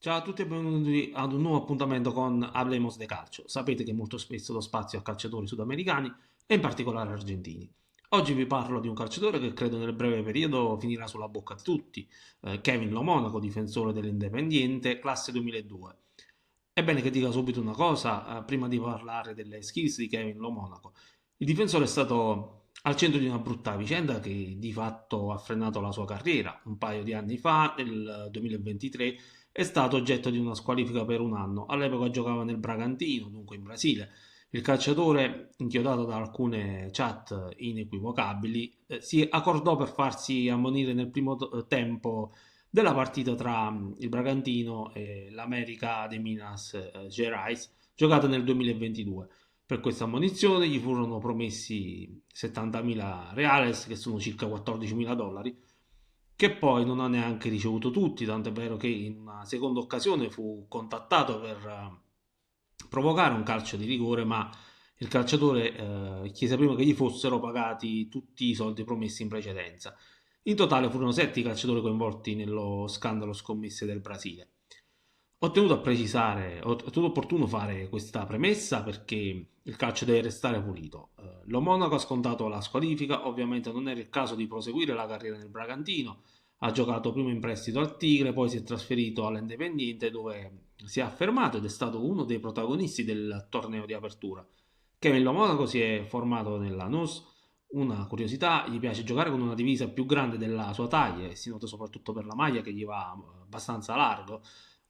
Ciao a tutti e benvenuti ad un nuovo appuntamento con Hablemos de Calcio. Sapete che molto spesso do spazio a calciatori sudamericani e in particolare argentini. Oggi vi parlo di un calciatore che credo nel breve periodo finirà sulla bocca di tutti, Kevin Lo Monaco, difensore dell'Independiente, classe 2002. È bene che dica subito una cosa, prima di parlare delle skills di Kevin Lo Monaco. Il difensore è stato al centro di una brutta vicenda che di fatto ha frenato la sua carriera. Un paio di anni fa, nel 2023, è stato oggetto di una squalifica per un anno. All'epoca giocava nel Bragantino, dunque in Brasile. Il calciatore, inchiodato da alcune chat inequivocabili, si accordò per farsi ammonire nel primo tempo della partita tra il Bragantino e l'América de Minas Gerais, giocata nel 2022. Per questa ammonizione gli furono promessi 70.000 reales, che sono circa 14.000 dollari, che poi non ha neanche ricevuto tutti, tanto è vero che in una seconda occasione fu contattato per provocare un calcio di rigore, ma il calciatore chiese prima che gli fossero pagati tutti i soldi promessi in precedenza. In totale furono 7 i calciatori coinvolti nello scandalo scommesse del Brasile. Ho tenuto a precisare, ho tenuto opportuno fare questa premessa perché il calcio deve restare pulito. Lo Monaco ha scontato la squalifica, ovviamente non era il caso di proseguire la carriera nel Bragantino, ha giocato prima in prestito al Tigre, poi si è trasferito all'Independiente dove si è affermato ed è stato uno dei protagonisti del torneo di apertura. Kevin Lo Monaco si è formato nella NOS, una curiosità, gli piace giocare con una divisa più grande della sua taglia e si nota soprattutto per la maglia che gli va abbastanza largo.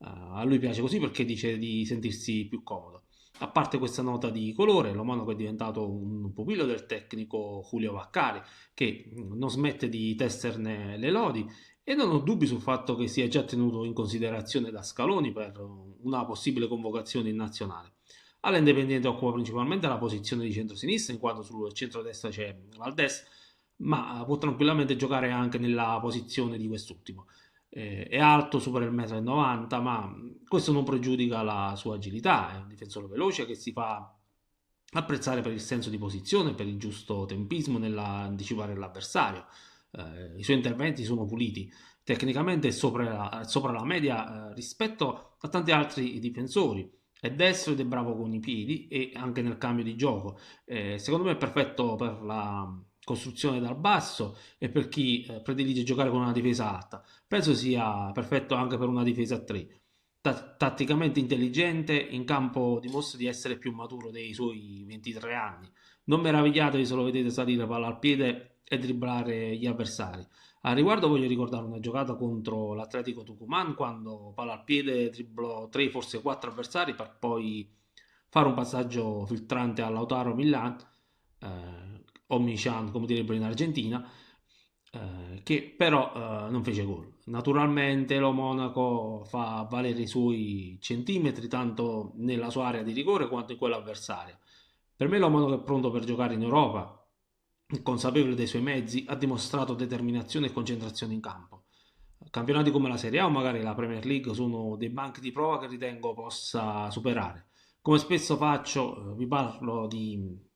A lui piace così perché dice di sentirsi più comodo. A parte questa nota di colore, lo Monaco è diventato un pupillo del tecnico Julio Vaccari, che non smette di testerne le lodi e non ho dubbi sul fatto che sia già tenuto in considerazione da Scaloni per una possibile convocazione in nazionale. All'Independiente occupa principalmente la posizione di centro-sinistra, in quanto sul centro-destra c'è Valdes, ma può tranquillamente giocare anche nella posizione di quest'ultimo. È alto, supera il 1,90 m, ma questo non pregiudica la sua agilità. È un difensore veloce che si fa apprezzare per il senso di posizione, per il giusto tempismo nell'anticipare l'avversario. I suoi interventi sono puliti, tecnicamente è sopra la media rispetto a tanti altri difensori. È destro ed è bravo con i piedi e anche nel cambio di gioco. Secondo me è perfetto per la costruzione dal basso e per chi predilige giocare con una difesa alta. Penso sia perfetto anche per una difesa a 3. Tatticamente intelligente, in campo dimostra di essere più maturo dei suoi 23 anni. Non meravigliatevi se lo vedete salire palla al piede e dribblare gli avversari. A riguardo voglio ricordare una giocata contro l'Atletico Tucumán quando palla al piede dribblò 3 forse 4 avversari per poi fare un passaggio filtrante a Lautaro Milan, o Michan come direbbero in Argentina, che però non fece gol. Naturalmente lo Monaco fa valere i suoi centimetri tanto nella sua area di rigore quanto in quella avversaria. Per me lo Monaco è pronto per giocare in Europa, consapevole dei suoi mezzi, ha dimostrato determinazione e concentrazione in campo. Campionati come la Serie A o magari la Premier League sono dei banchi di prova che ritengo possa superare. Come spesso faccio, vi parlo di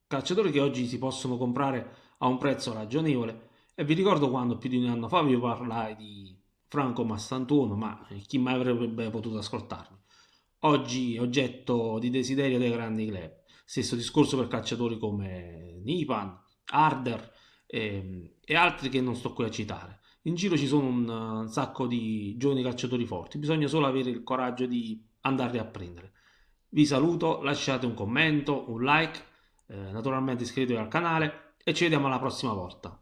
calciatori che oggi si possono comprare a un prezzo ragionevole e vi ricordo quando più di un anno fa vi parlai di Franco Massantuono, ma chi mai avrebbe potuto ascoltarmi? Oggi è oggetto di desiderio dei grandi club. Stesso discorso per calciatori come Nipan, Harder e altri che non sto qui a citare. In giro ci sono un sacco di giovani calciatori forti, bisogna solo avere il coraggio di andarli a prendere. Vi saluto, lasciate un commento, un like, naturalmente iscrivetevi al canale e ci vediamo alla prossima volta.